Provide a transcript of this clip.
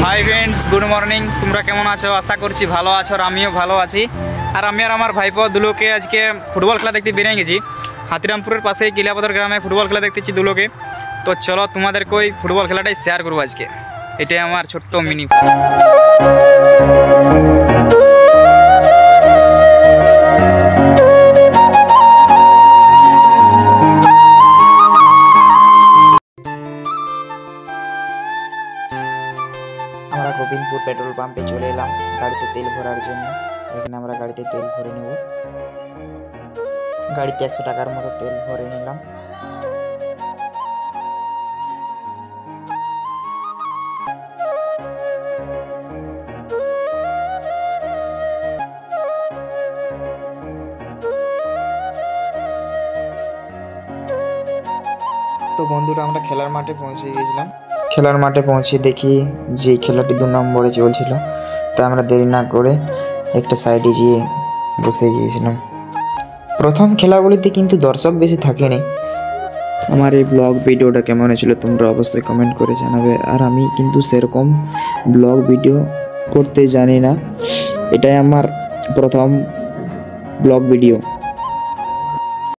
Hi friends, good morning. তোমরা কেমন আছো? আশা করছি ভালো আছো, আর আমিও ভালো আছি। আর আমি আর আমার ভাইপো দুলোকে আজকে ফুটবল খেলা দেখতে বেরিয়ে গেছি। হাতিরামপুরের পাশে কিলাপদর গ্রামে ফুটবল খেলা দেখতেছি দুলোকে। তো চলো তোমাদেরকে ওই ফুটবল খেলাটাই শেয়ার করবো আজকে। এটাই আমার ছোট্ট মিনি। আমরা গোবিন্দপুর পেট্রোল পাম্পে চলে এলাম গাড়িতে তেল ভরার জন্য। এখানে আমরা গাড়িতে তেল ভরে নেব। গাড়িতে 100 টাকার মতো তেল ভরে নিলাম। তো বন্ধুরা, আমরা খেলার মাঠে পৌঁছে গিয়েছিলাম। খেলার মাঠে পৌঁছে দেখি যে খেলাটি 2 নম্বরে চলছিল। তাই আমরা দেরি না করে একটা সাইডে গিয়ে বসে গিয়েছিলাম। প্রথম খেলাগুলিতে কিন্তু দর্শক বেশি থাকেনি। আমার এই ব্লগ ভিডিওটা কেমন হয়েছিল তোমরা অবশ্যই কমেন্ট করে জানাবে। আর আমি কিন্তু সেরকম ব্লগ ভিডিও করতে জানি না, এটাই আমার প্রথম ব্লগ ভিডিও।